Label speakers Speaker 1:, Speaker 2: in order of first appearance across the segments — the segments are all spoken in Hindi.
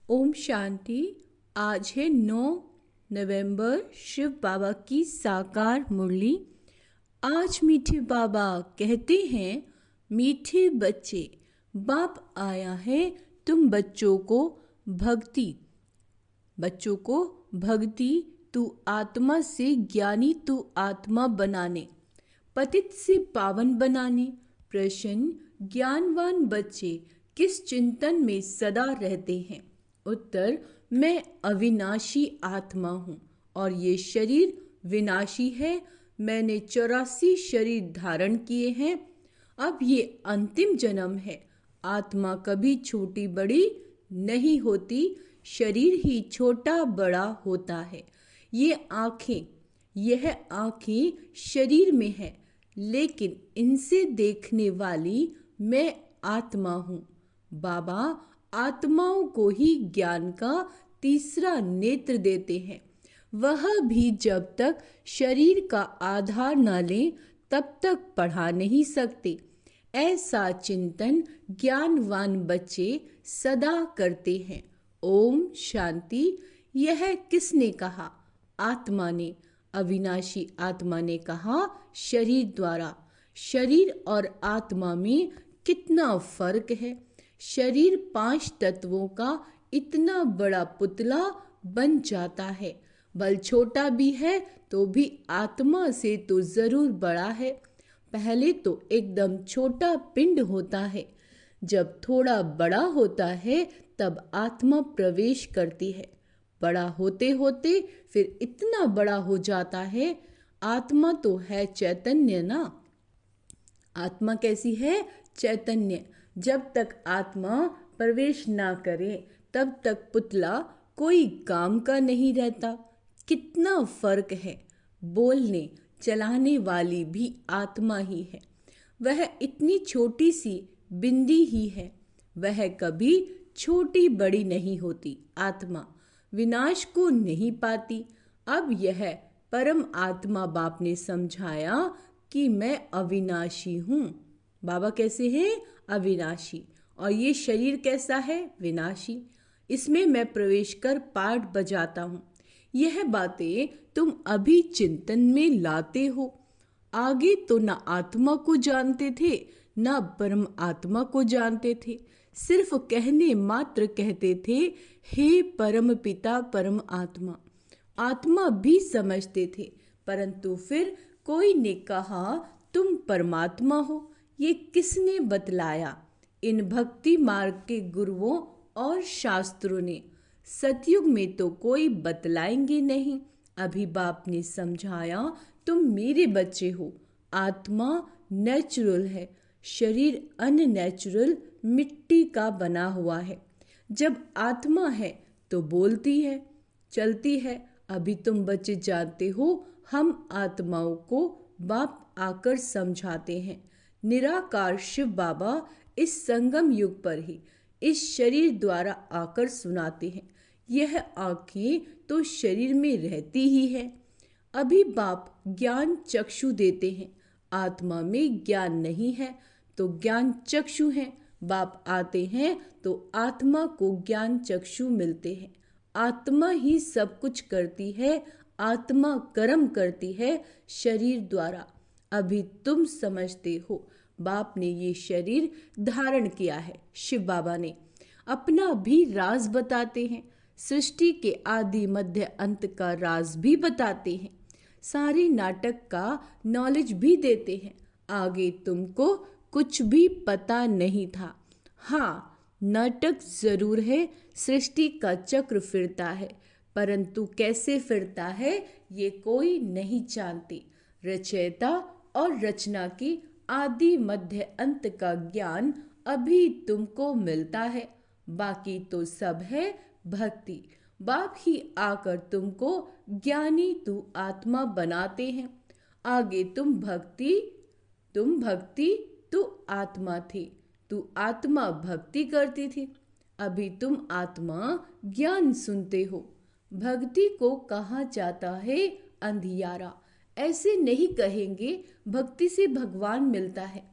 Speaker 1: ओम शांति। आज है 9 नवंबर, शिव बाबा की साकार मुरली। आज मीठे बाबा कहते हैं, मीठे बच्चे, बाप आया है तुम बच्चों को भक्ति तू आत्मा से ज्ञानी तू आत्मा बनाने, पतित से पावन बनाने। प्रश्न, ज्ञानवान बच्चे किस चिंतन में सदा रहते हैं? उत्तर, मैं अविनाशी आत्मा हूँ और ये शरीर विनाशी है। मैंने 84 शरीर धारण किए हैं। अब ये अंतिम जन्म है। आत्मा कभी छोटी बड़ी नहीं होती, शरीर ही छोटा बड़ा होता है। यह आँखें शरीर में है, लेकिन इनसे देखने वाली मैं आत्मा हूँ। बाबा आत्माओं को ही ज्ञान का तीसरा नेत्र देते हैं। वह भी जब तक शरीर का आधार न लें तब तक पढ़ा नहीं सकते। ऐसा चिंतन ज्ञानवान बच्चे सदा करते हैं। ओम शांति। यह किसने कहा? आत्मा ने, अविनाशी आत्मा ने कहा शरीर द्वारा। शरीर और आत्मा में कितना फर्क है। शरीर 5 तत्वों का इतना बड़ा पुतला बन जाता है। बल छोटा भी है तो भी आत्मा से तो जरूर बड़ा है। पहले तो एकदम छोटा पिंड होता है। जब थोड़ा बड़ा होता है तब आत्मा प्रवेश करती है। बड़ा होते होते फिर इतना बड़ा हो जाता है। आत्मा तो है चैतन्य ना। आत्मा कैसी है? चैतन्य। जब तक आत्मा प्रवेश ना करे तब तक पुतला कोई काम का नहीं रहता। कितना फर्क है। बोलने चलाने वाली भी आत्मा ही है। वह इतनी छोटी सी बिंदी ही है। वह कभी छोटी बड़ी नहीं होती। आत्मा विनाश को नहीं पाती। अब यह परम आत्मा बाप ने समझाया कि मैं अविनाशी हूँ। बाबा कैसे हैं? अविनाशी। और ये शरीर कैसा है? विनाशी। इसमें मैं प्रवेश कर पाठ बजाता हूँ। यह बातें तुम अभी चिंतन में लाते हो। आगे तो न आत्मा को जानते थे न परम आत्मा को जानते थे। सिर्फ कहने मात्र कहते थे, हे परम पिता परम आत्मा। आत्मा भी समझते थे, परंतु फिर कोई ने कहा तुम परमात्मा हो। ये किसने बतलाया? इन भक्ति मार्ग के गुरुओं और शास्त्रों ने। सतयुग में तो कोई बतलाएंगे नहीं। अभी बाप ने समझाया, तुम मेरे बच्चे हो। आत्मा नेचुरल है, शरीर अननेचुरल मिट्टी का बना हुआ है। जब आत्मा है तो बोलती है, चलती है। अभी तुम बच्चे जानते हो, हम आत्माओं को बाप आकर समझाते हैं। निराकार शिव बाबा इस संगम युग पर ही इस शरीर द्वारा आकर सुनाते हैं। यह आँखें तो शरीर में रहती ही है। अभी बाप ज्ञान चक्षु देते हैं। आत्मा में ज्ञान नहीं है तो ज्ञान चक्षु है। बाप आते हैं तो आत्मा को ज्ञान चक्षु मिलते हैं। आत्मा ही सब कुछ करती है। आत्मा कर्म करती है शरीर द्वारा। अभी तुम समझते हो, बाप ने ये शरीर धारण किया है। शिव बाबा ने अपना भी राज बताते हैं। सृष्टि के आदि मध्य अंत का राज भी बताते हैं। सारे नाटक का नॉलेज भी देते हैं। आगे तुमको कुछ भी पता नहीं था। हाँ, नाटक जरूर है। सृष्टि का चक्र फिरता है, परंतु कैसे फिरता है ये कोई नहीं जानती। रचयिता और रचना की आदि मध्य अंत का ज्ञान अभी तुमको मिलता है। बाकी तो सब है भक्ति। बाप ही आकर तुमको ज्ञानी तू आत्मा बनाते हैं। आगे तुम भक्ति तू आत्मा थी। तू आत्मा भक्ति करती थी। अभी तुम आत्मा ज्ञान सुनते हो। भक्ति को कहा जाता है अंधियारा। ऐसे नहीं कहेंगे भक्ति से भगवान मिलता है।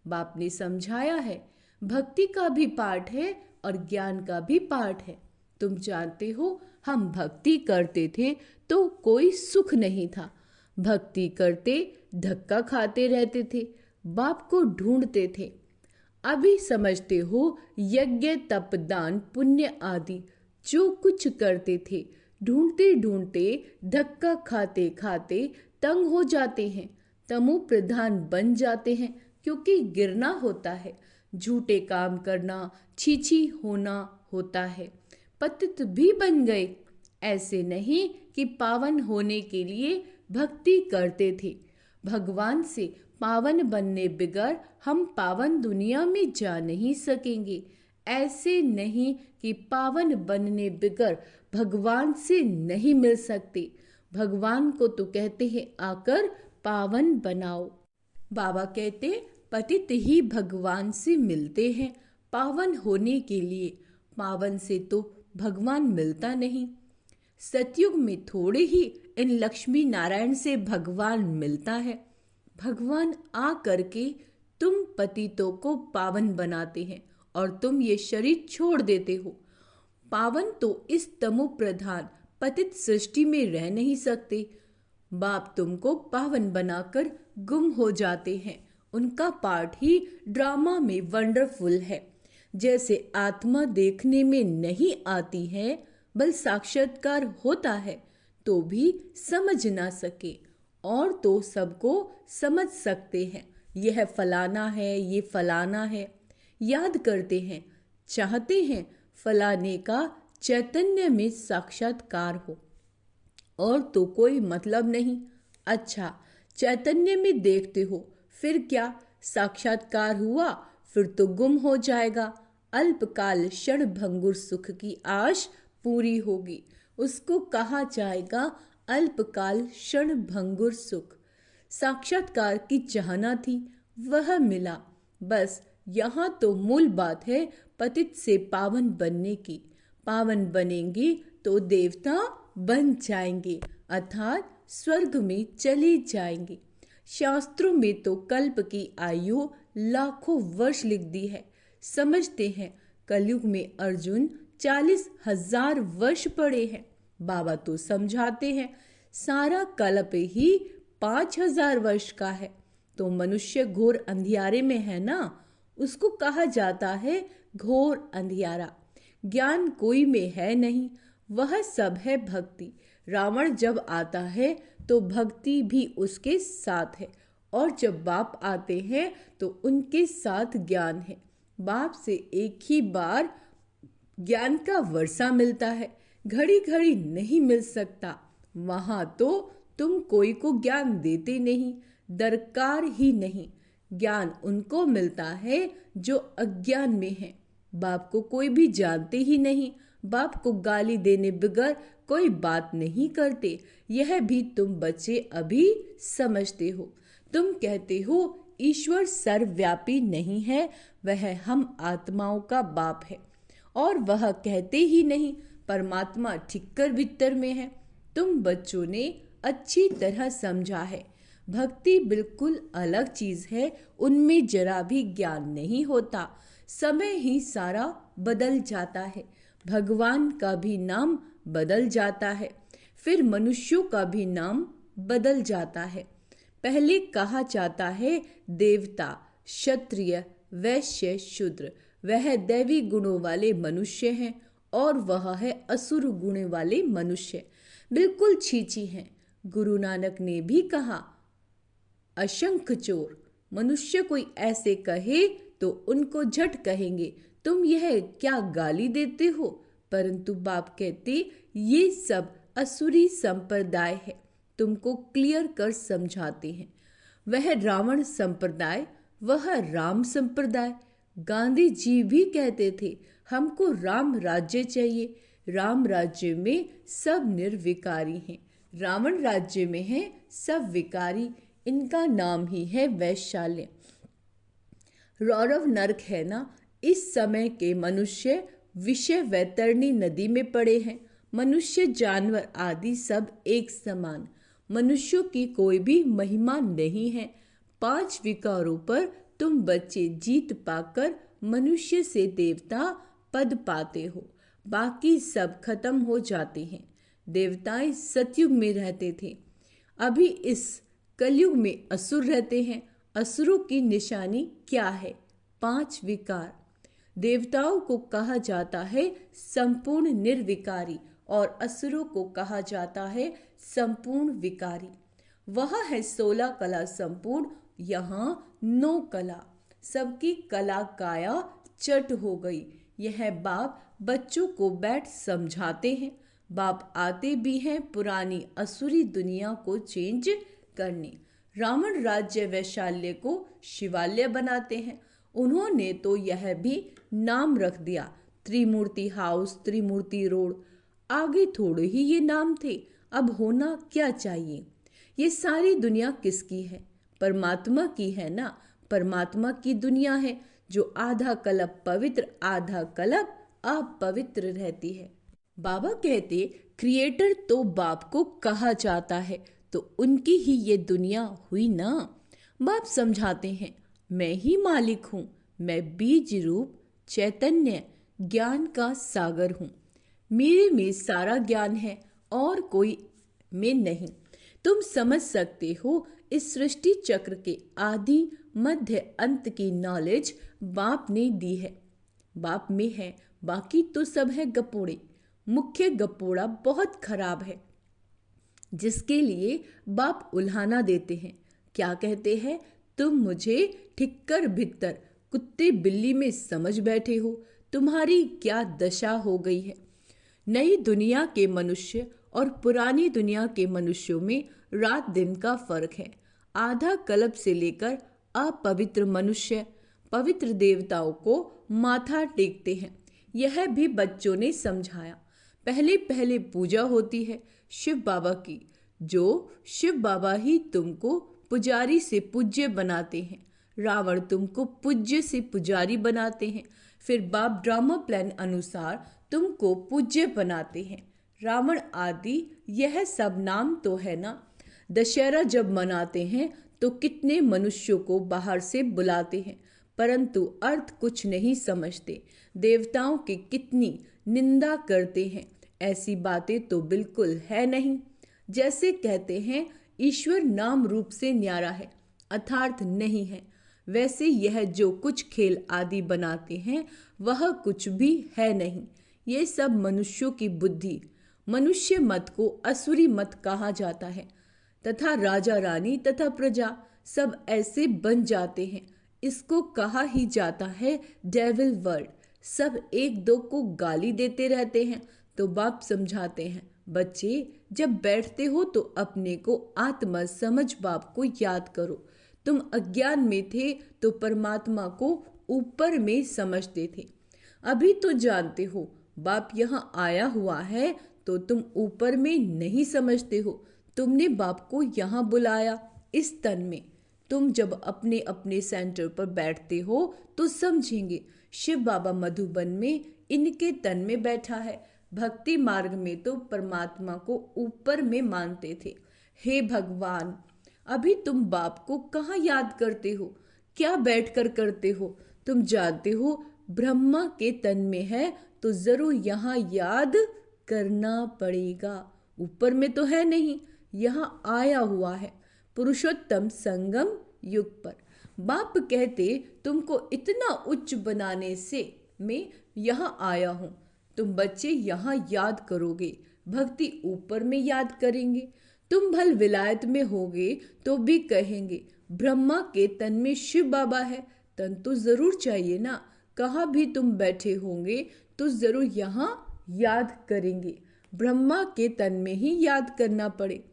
Speaker 1: बाप ने समझाया है, भक्ति का भी पाठ है और ज्ञान का भी पाठ है। तुम जानते हो, हम भक्ति करते थे तो कोई सुख नहीं था। भक्ति करते धक्का खाते रहते थे, बाप को ढूंढते थे। अभी समझते हो, यज्ञ तप दान पुण्य आदि जो कुछ करते थे, ढूंढते ढूंढते धक्का खाते खाते तंग हो जाते हैं, तमो प्रधान बन जाते हैं, क्योंकि गिरना होता है, झूठे काम करना, छीछी होना होता है। पतित भी बन गए। ऐसे नहीं कि पावन होने के लिए भक्ति करते थे। भगवान से पावन बनने बगैर हम पावन दुनिया में जा नहीं सकेंगे। ऐसे नहीं कि पावन बनने बगैर भगवान से नहीं मिल सकते। भगवान को तो कहते हैं आकर पावन बनाओ। बाबा कहते पतित ही भगवान से मिलते हैं पावन होने के लिए। पावन से तो भगवान मिलता नहीं। सतयुग में थोड़े ही इन लक्ष्मी नारायण से भगवान मिलता है। भगवान आ करके तुम पतितों को पावन बनाते हैं और तुम ये शरीर छोड़ देते हो। पावन तो इस तमो प्रधान पतित सृष्टि में रह नहीं सकते। बाप तुमको पावन बनाकर गुम हो जाते हैं। उनका पार्ट ही ड्रामा में वंडरफुल है। जैसे आत्मा देखने में नहीं आती है, बल साक्षात्कार होता है तो भी समझ ना सके, और तो सबको समझ सकते हैं। यह फलाना है, ये फलाना है, याद करते हैं, चाहते हैं फलाने का चैतन्य में साक्षात्कार हो, और तो कोई मतलब नहीं। अच्छा, चैतन्य में देखते हो, फिर क्या साक्षात्कार हुआ? फिर तो गुम हो जाएगा। अल्पकाल क्षण भंगुर सुख की आश पूरी होगी, उसको कहा जाएगा अल्पकाल क्षण भंगुर सुख। साक्षात्कार की चाहना थी, वह मिला। बस यहाँ तो मूल बात है पतित से पावन बनने की। पावन बनेंगे तो देवता बन जाएंगे, अर्थात स्वर्ग में चले जाएंगे। शास्त्रों में तो कल्प की आयु लाखों वर्ष लिख दी है। समझते हैं कलयुग में अर्जुन 40,000 वर्ष पड़े हैं। बाबा तो समझाते हैं सारा कल्प ही 5,000 वर्ष का है। तो मनुष्य घोर अंधियारे में है ना, उसको कहा जाता है घोर अंधियारा। ज्ञान कोई में है नहीं, वह सब है भक्ति। रावण जब आता है तो भक्ति भी उसके साथ है, और जब बाप आते हैं तो उनके साथ ज्ञान है। बाप से एक ही बार ज्ञान का वर्षा मिलता है, घड़ी घड़ी नहीं मिल सकता। वहां तो तुम कोई को ज्ञान देते नहीं, दरकार ही नहीं। ज्ञान उनको मिलता है जो अज्ञान में है। बाप को कोई भी जानते ही नहीं। बाप को गाली देने बगैर कोई बात नहीं करते। यह भी तुम बच्चे अभी समझते हो। तुम कहते हो ईश्वर सर्वव्यापी नहीं है, वह हम आत्माओं का बाप है, और वह कहते ही नहीं परमात्मा ठिक्कर भीतर में है। तुम बच्चों ने अच्छी तरह समझा है, भक्ति बिल्कुल अलग चीज है, उनमें जरा भी ज्ञान नहीं होता। समय ही सारा बदल जाता है। भगवान का भी नाम बदल जाता है, फिर मनुष्यों का भी नाम बदल जाता है। पहले कहा जाता है देवता, क्षत्रिय, वैश्य, शूद्र। वह दैवी गुणों वाले मनुष्य हैं, और वह है असुर गुण वाले मनुष्य, बिल्कुल छीछी हैं। गुरु नानक ने भी कहा अशंख चोर। मनुष्य कोई ऐसे कहे तो उनको झट कहेंगे तुम यह क्या गाली देते हो, परंतु बाप कहते ये सब असुरी संप्रदाय है। तुमको क्लियर कर समझाते हैं। वह रावण संप्रदाय, वह राम संप्रदाय। गांधी जी भी कहते थे हमको राम राज्य चाहिए। राम राज्य में सब निर्विकारी हैं, रावण राज्य में है सब विकारी। इनका नाम ही है वैशाल्य। रौरव नरक है ना। इस समय के मनुष्य विषय वैतरणी नदी में पड़े हैं। मनुष्य, जानवर आदि सब एक समान। मनुष्यों की कोई भी महिमा नहीं है। 5 विकारों पर तुम बच्चे जीत पाकर मनुष्य से देवता पद पाते हो। बाकी सब खत्म हो जाते हैं। देवताएं सतयुग में रहते थे, अभी इस कलयुग में असुर रहते हैं। असुरों की निशानी क्या है? 5 विकार। देवताओं को कहा जाता है संपूर्ण निर्विकारी और असुरों को कहा जाता है संपूर्ण विकारी। वह है 16 कला संपूर्ण, यहाँ 9 कला। सबकी कला काया चट हो गई। यह बाप बच्चों को बैठ समझाते हैं। बाप आते भी हैं पुरानी असुरी दुनिया को चेंज करने। रावण राज्य वैशाल्य को शिवालय बनाते हैं। उन्होंने तो यह भी नाम रख दिया, त्रिमूर्ति हाउस, त्रिमूर्ति रोड। आगे थोड़े ही ये नाम थे, अब होना क्या चाहिए? ये सारी दुनिया किसकी है? परमात्मा की है ना। परमात्मा की दुनिया है जो आधा कल्प पवित्र, आधा कल्प अपवित्र रहती है। बाबा कहते क्रिएटर तो बाप को कहा जाता है, तो उनकी ही ये दुनिया हुई ना। बाप समझाते हैं मैं ही मालिक हूँ, मैं बीज रूप चैतन्य ज्ञान का सागर हूँ। मेरे में सारा ज्ञान है और कोई में नहीं। तुम समझ सकते हो इस सृष्टि चक्र के आदि मध्य अंत की नॉलेज बाप ने दी है। बाप में है, बाकी तो सब है गपोड़े। मुख्य गपोड़ा बहुत खराब है, जिसके लिए बाप उल्हाना देते हैं। क्या कहते हैं? तुम मुझे ठिक्कर भित्तर कुत्ते बिल्ली में समझ बैठे हो। तुम्हारी क्या दशा हो गई है। नई दुनिया के मनुष्य और पुरानी दुनिया के मनुष्यों में रात दिन का फर्क है। आधा कल्प से लेकर अपवित्र मनुष्य पवित्र देवताओं को माथा टेकते हैं। यह भी बच्चों ने समझाया। पहले पहले पूजा होती है शिव बाबा की, जो शिव बाबा ही तुमको पुजारी से पूज्य बनाते हैं। रावण तुमको पूज्य से पुजारी बनाते हैं। फिर बाप ड्रामा प्लान अनुसार तुमको पूज्य बनाते हैं। रावण आदि यह सब नाम तो है ना। दशहरा जब मनाते हैं तो कितने मनुष्यों को बाहर से बुलाते हैं, परंतु अर्थ कुछ नहीं समझते। देवताओं की कितनी निंदा करते हैं। ऐसी बातें तो बिल्कुल है नहीं। जैसे कहते हैं ईश्वर नाम रूप से न्यारा है, अर्थात नहीं है, वैसे यह जो कुछ खेल आदि बनाते हैं वह कुछ भी है नहीं। ये सब मनुष्यों की बुद्धि। मनुष्य मत को असुरी मत कहा जाता है, तथा राजा रानी तथा प्रजा सब ऐसे बन जाते हैं। इसको कहा ही जाता है डेविल वर्ल्ड। सब एक दो को गाली देते रहते हैं। तो बाप समझाते हैं बच्चे जब बैठते हो तो अपने को आत्मा समझ बाप को याद करो। तुम अज्ञान में थे तो परमात्मा को ऊपर में समझते थे। अभी तो जानते हो बाप यहाँ आया हुआ है तो तुम ऊपर में नहीं समझते हो। तुमने बाप को यहाँ बुलाया इस तन में। तुम जब अपने अपने सेंटर पर बैठते हो तो समझेंगे शिव बाबा मधुबन में इनके तन में बैठा है। भक्ति मार्ग में तो परमात्मा को ऊपर में मानते थे। हे भगवान, अभी तुम बाप को कहाँ याद करते हो? क्या बैठकर करते हो? तुम जानते हो ब्रह्मा के तन में है तो जरूर यहाँ याद करना पड़ेगा। ऊपर में तो है नहीं, यहाँ आया हुआ है पुरुषोत्तम संगम युग पर। बाप कहते तुमको इतना उच्च बनाने से मैं यहाँ आया हूँ। तुम बच्चे यहाँ याद करोगे, भक्ति ऊपर में याद करेंगे। तुम भल विलायत में होगे तो भी कहेंगे ब्रह्मा के तन में शिव बाबा है। तन तो जरूर चाहिए ना। कहाँ भी तुम बैठे होंगे तो जरूर यहाँ याद करेंगे। ब्रह्मा के तन में ही याद करना पड़े।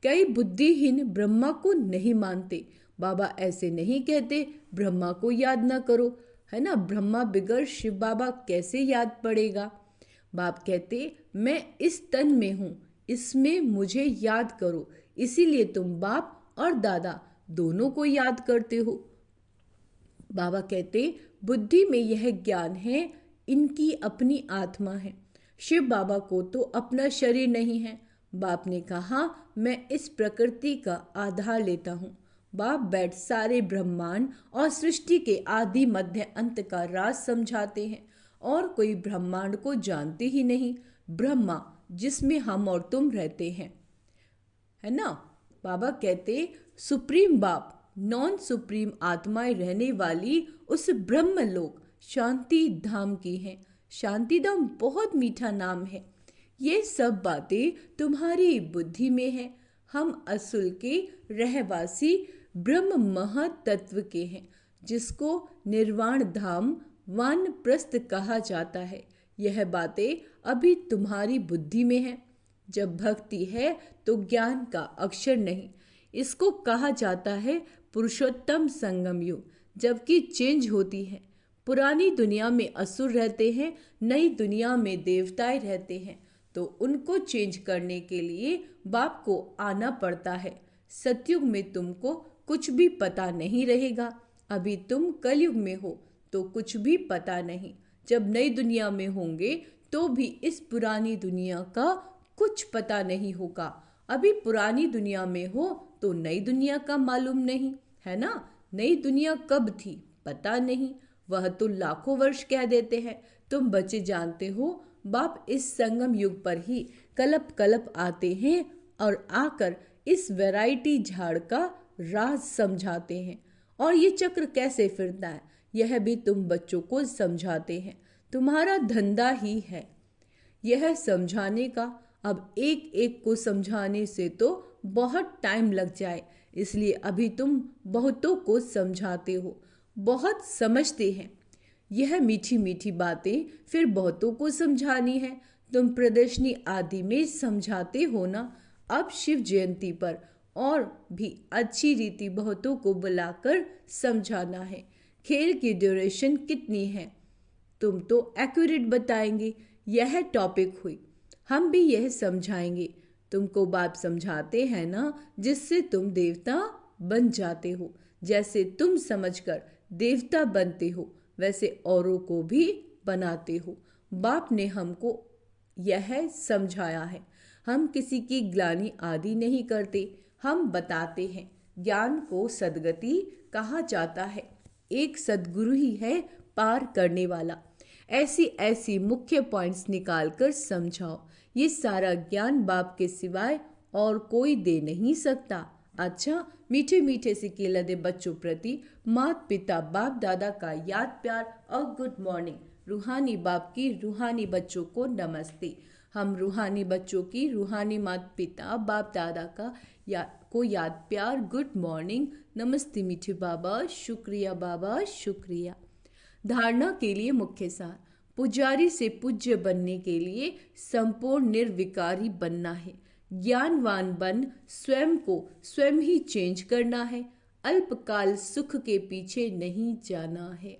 Speaker 1: कई बुद्धिहीन ब्रह्मा को नहीं मानते। बाबा ऐसे नहीं कहते ब्रह्मा को याद ना करो, है ना। ब्रह्मा बिगर शिव बाबा कैसे याद पड़ेगा। बाप कहते मैं इस तन में हूँ, इसमें मुझे याद करो। इसीलिए तुम बाप और दादा दोनों को याद करते हो। बाबा कहते बुद्धि में यह ज्ञान है, इनकी अपनी आत्मा है। शिव बाबा को तो अपना शरीर नहीं है। बाप ने कहा मैं इस प्रकृति का आधार लेता हूँ। बाप बैठ सारे ब्रह्मांड और सृष्टि के आदि मध्य अंत का राज समझाते हैं और कोई ब्रह्मांड को जानते ही नहीं, ब्रह्मा जिसमें हम और तुम रहते हैं, है ना। बाबा कहते सुप्रीम बाप नॉन सुप्रीम आत्माएं रहने वाली उस ब्रह्मलोक शांति धाम की हैं। शांति धाम बहुत मीठा नाम है। ये सब बातें तुम्हारी बुद्धि में है। हम असुल के रहवासी ब्रह्म महतत्व के हैं, जिसको निर्वाण धाम वानप्रस्थ कहा जाता है। यह बातें अभी तुम्हारी बुद्धि में है। जब भक्ति है तो ज्ञान का अक्षर नहीं। इसको कहा जाता है पुरुषोत्तम संगम युग, जबकि चेंज होती है। पुरानी दुनिया में असुर रहते हैं, नई दुनिया में देवताएं रहते हैं, तो उनको चेंज करने के लिए बाप को आना पड़ता है। सतयुग में तुमको कुछ भी पता नहीं रहेगा। अभी तुम कलयुग में हो तो कुछ भी पता नहीं। जब नई दुनिया में होंगे तो भी इस पुरानी दुनिया का कुछ पता नहीं होगा। अभी पुरानी दुनिया में हो तो नई दुनिया का मालूम नहीं, है ना। नई दुनिया कब थी पता नहीं, वह तो लाखों वर्ष कह देते हैं। तुम बच्चे जानते हो, बाप इस संगम युग पर ही कलप कलप आते हैं और आकर इस वैरायटी झाड़ का राज समझाते हैं। और ये चक्र कैसे फिरता है यह भी तुम बच्चों को समझाते हैं। तुम्हारा धंधा ही है यह समझाने का। अब एक एक को समझाने से तो बहुत टाइम लग जाए, इसलिए अभी तुम बहुतों को समझाते हो, बहुत समझते हैं। यह मीठी मीठी बातें फिर बहुतों को समझानी है। तुम प्रदर्शनी आदि में समझाते हो ना। अब शिव जयंती पर और भी अच्छी रीति बहुतों को बुलाकर समझाना है। खेल की ड्यूरेशन कितनी है तुम तो एक्यूरेट बताएंगे। यह टॉपिक हुई, हम भी यह समझाएंगे। तुमको बाप समझाते हैं ना, जिससे तुम देवता बन जाते हो। जैसे तुम समझकर देवता बनते हो वैसे औरों को भी बनाते हो। बाप ने हमको यह समझाया है। हम किसी की ग्लानि आदि नहीं करते, हम बताते हैं। ज्ञान को सद्गति कहा जाता है। एक सद्गुरु ही है पार करने वाला। ऐसी ऐसी मुख्य पॉइंट्स निकालकर समझाओ। ये सारा ज्ञान बाप के सिवाय और कोई दे नहीं सकता। अच्छा, मीठे मीठे से केलदे बच्चों प्रति माता पिता बाप दादा का याद प्यार और गुड मॉर्निंग। रूहानी बाप की रूहानी बच्चों को नमस्ते। हम रूहानी बच्चों की रूहानी माता पिता बाप दादा का याद प्यार गुड मॉर्निंग नमस्ते मीठे बाबा, शुक्रिया बाबा, शुक्रिया। धारणा के लिए मुख्य सार। पुजारी से पूज्य बनने के लिए संपूर्ण निर्विकारी बनना है। ज्ञानवान बन स्वयं को स्वयं ही चेंज करना है। अल्पकाल सुख के पीछे नहीं जाना है।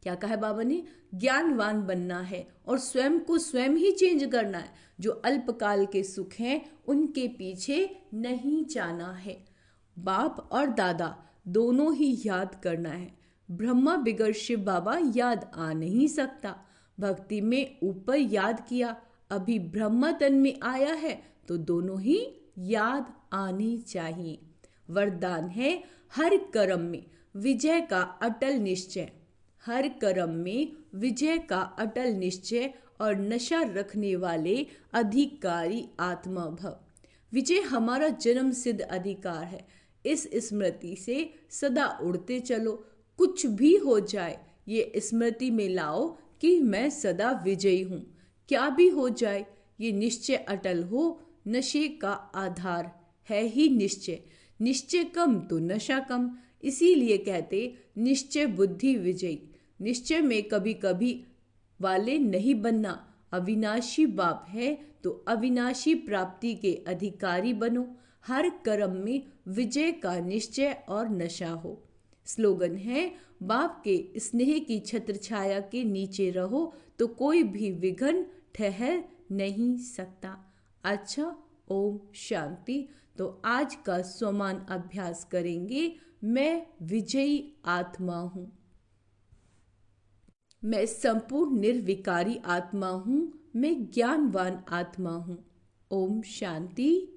Speaker 1: क्या कहा बाबा ने? ज्ञानवान बनना है और स्वयं को स्वयं ही चेंज करना है। जो अल्पकाल के सुख हैं उनके पीछे नहीं जाना है। बाप और दादा दोनों ही याद करना है। ब्रह्मा बिगर शिव बाबा याद आ नहीं सकता। भक्ति में ऊपर याद किया, अभी ब्रह्मा तन में आया है तो दोनों ही याद आने चाहिए। वरदान है हर कर्म में विजय का अटल निश्चय। हर कर्म में विजय का अटल निश्चय और नशा रखने वाले अधिकारी आत्मा भव। विजय हमारा जन्म सिद्ध अधिकार है। इस स्मृति से सदा उड़ते चलो। कुछ भी हो जाए ये स्मृति में लाओ कि मैं सदा विजयी हूँ। क्या भी हो जाए ये निश्चय अटल हो। नशे का आधार है ही निश्चय। निश्चय कम तो नशा कम। इसीलिए कहते निश्चय बुद्धि विजयी। निश्चय में कभी कभी वाले नहीं बनना। अविनाशी बाप है तो अविनाशी प्राप्ति के अधिकारी बनो। हर कर्म में विजय का निश्चय और नशा हो। स्लोगन है बाप के स्नेह की छत्र छाया के नीचे रहो तो कोई भी विघ्न ठहर नहीं सकता। अच्छा, ओम शांति। तो आज का स्वमान अभ्यास करेंगे। मैं विजयी आत्मा हूँ। मैं संपूर्ण निर्विकारी आत्मा हूँ। मैं ज्ञानवान आत्मा हूँ। ओम शांति।